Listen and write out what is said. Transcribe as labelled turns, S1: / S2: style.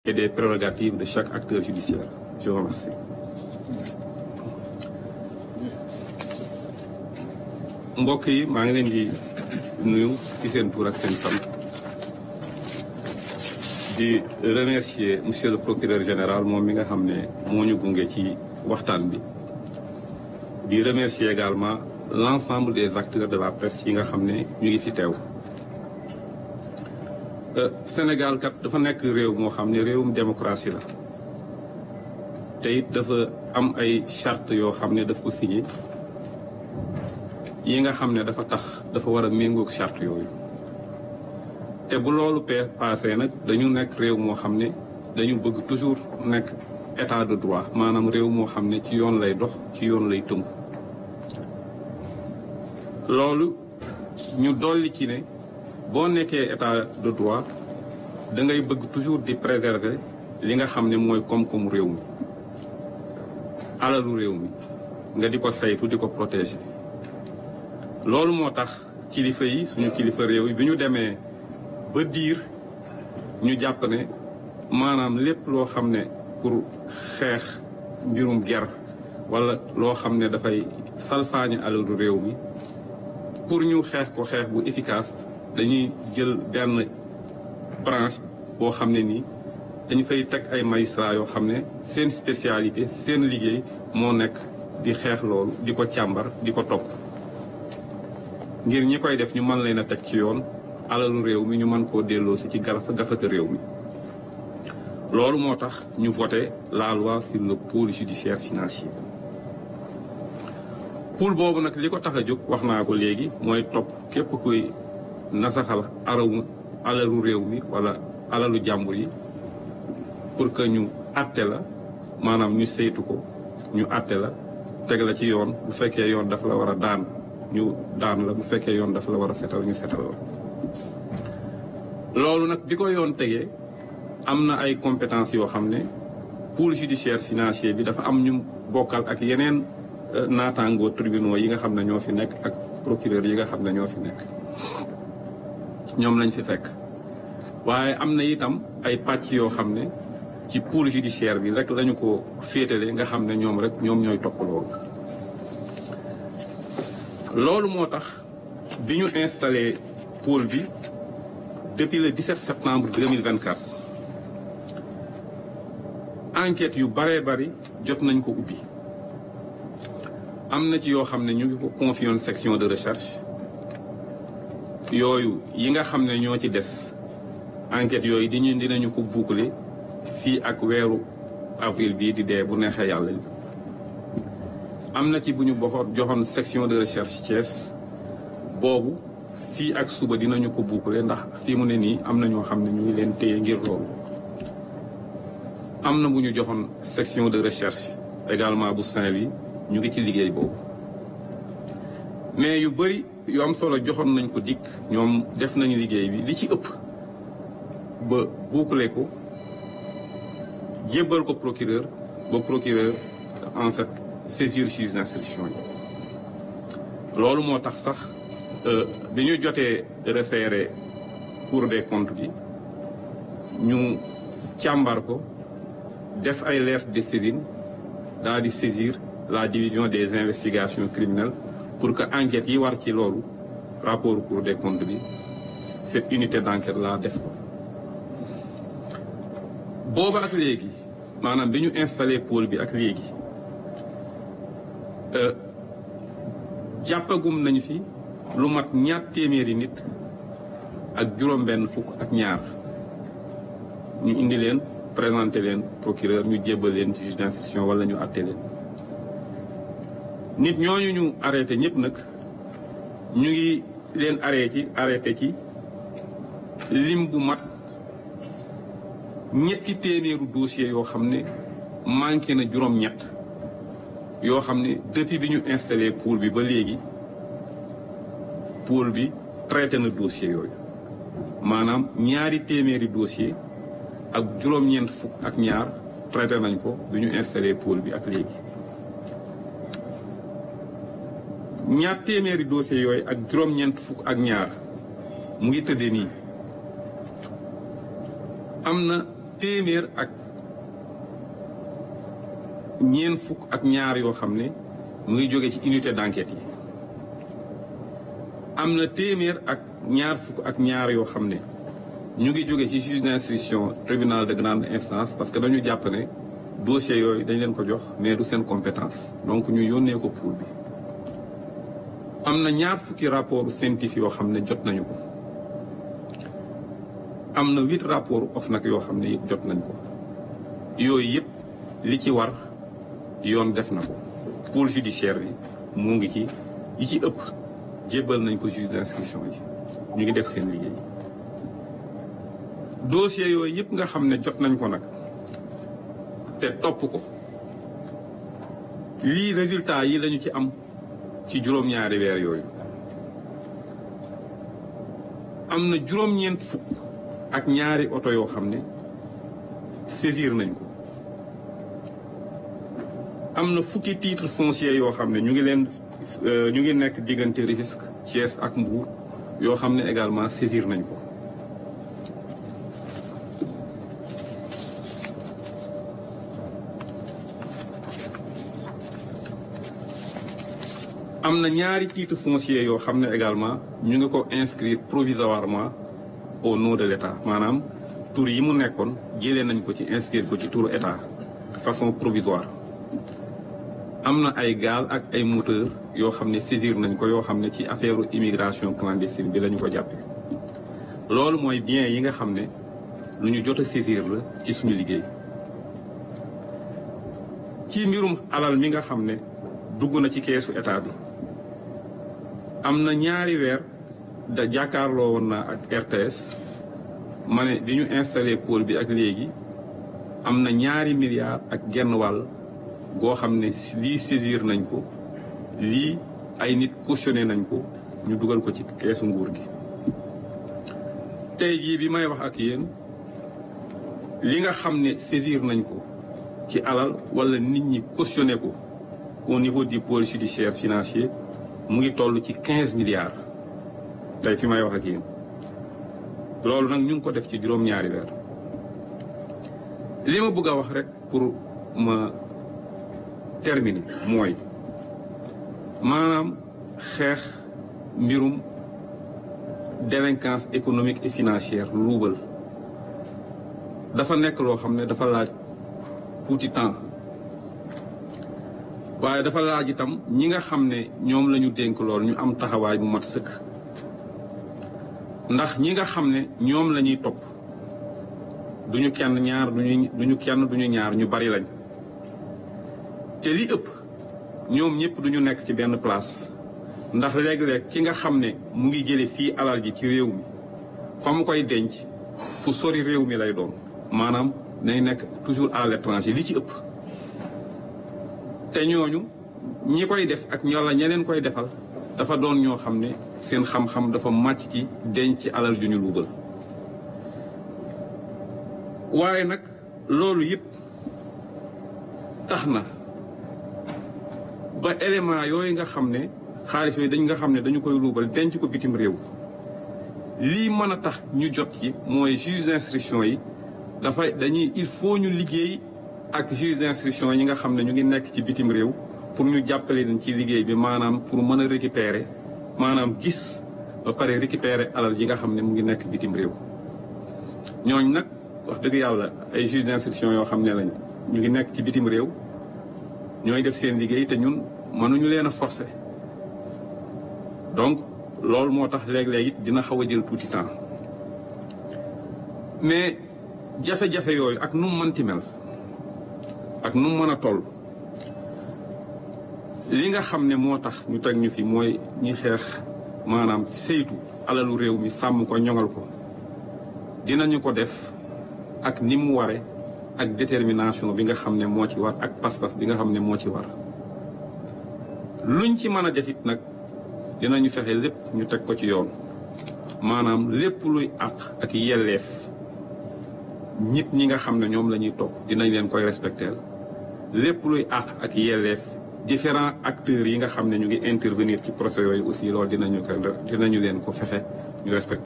S1: et des prérogatives de chaque acteur judiciaire. Je vous remercie. mbokk yi maa ngi leen di nuyu ci seen tur ak seen sant di remercier monsieur le procureur général moom mi nga xam ne moo ñu gunge ci waxtaan bi di remercier également l'ensemble des acteurs de la presse yi nga xam ne ñu ngi fi teew. Sénégal kat dafa nekk réew moo xam ne réewum démocratie la te it dafa am ay charte yoo xam ne daf ko signé yi nga xam ne dafa tax dafa war a méngoog charte yooyu te bu loolu passé nag dañu nekk réew moo xam ne dañu bëgg toujours nekk état de droit maanaam réew moo xam ne ci yoon lay dox ci yoon lay tënku loolu ñu dolli ci ne boo nekkee état de droit da ngay bëgg toujours di préserver li nga xam ne mooy koom-koomu réew mi alalu réew mi nga di ko saytu di ko protéger loolu moo tax kilifa yi suñu kilifa réew yi bi ñu demee ba diir ñu jàpp ne maanaam lépp loo xam ne pour xeex mbirum ger wala loo xam ne dafay salfaañe alalu réew mi pour ñu xeex ko xeex bu efficace dañuy jël benn branche boo xam ne nii dañu fay teg ay magistrats yoo xam ne seen spécialité seen liggéey moo nekk di xeex loolu di ko càmbar di ko topp ngir ñi koy def ñu mën leen a teg ci yoon alalu réew mi ñu mën koo delloo si ci gafaka réew mi loolu moo tax ñu voté la loi sur le pôle judiciaire financier pôle boobu nag li ko tax a jóg wax naa ko léegi mooy topp képp kuy nasaxal alalu réew mi wala alalu jàmbur yi pour que ñu àtte la maanaam ñu saytu ko ñu àtte la teg la ci yoon bu fekkee yoon dafa la war a daan ñu daan la bu fekkee yoon dafa la war a setal ñu setal la loolu nag bi ko yoon tegee am na ay compétences yoo xam ne pôle judiciaire financier bi dafa am ñu bokkal ak yeneen naataangoo tribunaux yi nga xam ne ñoo fi nekk ak procureur yi nga xam ne ñoo fi nekk ñoom lañ fi fekk waaye am na itam ay pàcc yoo xam ne ci pôle judiciaire bi rek lañu ko féetale nga xam ne ñoom rek ñoom ñooy topp loolu moo tax bi ñu installé pôle bi depuis le 17 septembre 2024 enquête yu baree bari jot nañ ko ubbi am na ci yoo xam ne ñu ngi ko confié woon section de recherche yooyu yi nga xam ne ñoo ci des enquête yooyu dinañu ko boucler fii ak weeru avril bii di dee bu neexee yàlla li am na ci bu ñu joxoon section de recherche Thiès boobu fii ak suba dinañu ko boucler ndax fii mu ne nii am na ñoo xam ne ñu ngi leen téye ngir loolu am na bu ñu joxoon section de recherche également bu Saint-Louis ñu ngi ci liggéey boobu mais yu bëri yu am solo joxoon nañ ko dikk ñoom def nañu liggéey bi li ci ëpp ba boucler ko jébbal ko procureur ba procureur en fait saisir juge d'instruction yi loolu moo tax sax bi ñu jotee référé Cour des comptes bi ñu càmbar ko def ay lettre de saisine daal di saisir la division des investigations criminelles pour que enquête yi war ci loolu rapport Cour des comptes bi cette unité d'enquête laa def ko booba ak léegi maanaam bi ñu installé pôle bi ak léegi jàppagum nañu fi lu mat 200 téeméeri nit ak juróom-benn fukk ak ñaar ñu indi leen présenté leen procureur ñu jébbal leen ci juge d'instruction wala ñu àtte leen nit ñooñu ñu arrêté ñëpp nag ñu ngi leen arrêté ci lim bu mat 200 téeméeru dossiers yoo xam ne manqué na juróom-ñett yoo xam ne depuis bi ñu installé pôle bi ba léegi pôle bi traité na dossier yooyu maanaam 200 téeméeri dossier ak juróom-ñeent fukk ak ñaar traité nañ ko bi ñu installé pôle bi ak léegi 200 téeméeri dossiers yooyu ak juróom-ñeent fukk ak ñaar mu ngi tëddee nii am na téeméer ak ñeent fukk ak ñaar yoo xam ne mu ngi jóge ci unité d'enquête yi am na téeméer ak ñaar fukk ak ñaar yoo xam ne ñu ngi jóge ci juge d'instruction tribunal de grande instance parce que dañu jàpp ne dossier yooyu dañ leen ko jox mais du seen compétence donc ñu yónnee ko pool bi am na ñaar fukki rapport scientifique yoo xam ne jot nañu ko am na 8 rapport OFNAC yoo xam ne jot nañ ko yooyu yëpp li ci war yoon def na ko pôle judiciaire bi mu ngi ci yi ci ëpp jébbal nañ ko juge d'instruction yi ñu ngi def seen liggéey dossier yooyu yëpp nga xam ne jot nañ ko nag te topp ko lii résultat yi lañu ci am ci juróom-ñaari weer yooyu am na juróom-ñeent fukk ak ñaari oto yoo xam ne saisir nañ ko am na fukki titre foncier yoo xam ne ñu ngi nekk diggante Rufisque Thiès ak Mbour yoo xam ne également saisir nañ ko am na ñaari titre foncier yoo xam ne également ñu ngi ko inscrire provisoirement au nom de l'État maanaam tur yi mu nekkoon jëlee nañ ko ci inscrire ko ci turu État de façon provisoire am na ay gaal ak ay moteur yoo xam ne saisir nañ ko yoo xam ne ci affaire immigration clandestine bi la ñu ko jàppe loolu mooy bien yi nga xam ne lu ñu jot a saisir la ci suñu liggéey ci mbirum alal mi nga xam ne dugg na ci keesu État bi am na ñaari weer da jàkkaarloo woon naa ak RTS ma ne bi ñu installé pôle bi ak léegi am na 2 milliards ak genn wàll goo xam ne lii saisir nañ ko lii ay nit cautionné nañ ko ñu dugal ko ci keesu nguur gi tey jii bi may wax ak yéen li nga xam ne saisir nañ ko ci alal wala nit ñi cautionné ko au niveau du pôle judiciaire financier mu ngi toll ci 15 milliards tey fi may wax ak yéen loolu nag ñu ngi ko def ci juróom-ñaari weer li ma bëgg a wax rek pour ma terminer mooy maanaam xeex mbirum délinquance économique et financière luubal dafa nekk loo xam ne dafa laaj tuuti temps waaye dafa laaj itam ñi nga xam ne ñoom la ñu dénk lool ñu am taxawaay bu mat sëkk ndax ñi nga xam ne ñoom la ñuy topp duñu kenn ñaar duñu ñaar ñu bari lañ te li ëpp ñoom ñëpp duñu nekk ci benn place ndax léeg-léeg ki nga xam ne mu ngi jële fii alal ji ci réew mi fa mu koy denc fu sori réew mi lay doon maanaam nay nekk toujours à l'étranger li ci ëpp te ñooñu ñi koy def ak ñola ñeneen koy defal dafa doon ñoo xam ne seen xam-xam dafa màcc ci denc alal ju ñu luubal waaye nag loolu yëpp tax na ba élément yooyu nga xam ne xaalis yooyu nga xam ne dañu koy luubal denc ko bitim réew lii mën a tax ñu jot ci mooy juge d'instruction yi il faut ñu liggéey ak juge d'instruction yi nga xam ne ñu ngi nekk ci bitim réew pour ñu jàppale leen ci liggéey bi maanaam pour mën a récupérer maanaam gis ba pare récupérer alal yi nga xam ne mu ngi nekk bitim réew ñooñ nag wax dëgg yàlla ay juge d'instruction yoo xam ne lañ ñu ngi nekk ci bitim réew ñooy def seen liggéey te ñun mënuñu leen a forcer donc loolu moo tax léeg-léeg it dina xaw a jël tuuti temps mais jafe-jafe yooyu ak nu mu mënti mel ak nu mu mën a toll li nga xam ne moo tax ñu teg ñu fi mooy ñi xeex maanaam saytu alalu réew mi sàmm ko ñoŋal ko dinañu ko def ak ni mu ware ak détermination bi nga xam ne moo ci war ak pas-pas bi nga xam ne moo ci war luñ ci mën a def it nag dinañu fexe lépp ñu teg ko ci yoon maanaam lépp luy àq ak yelleef nit ñi nga xam ne ñoom la ñuy topp dinañ leen koy respecter lépp luy àq ak yelleef différents acteurs yi nga xam ne ñu ngi intervenir ci procès yooyu aussi loolu dinañu leen ko fexe ñu respecter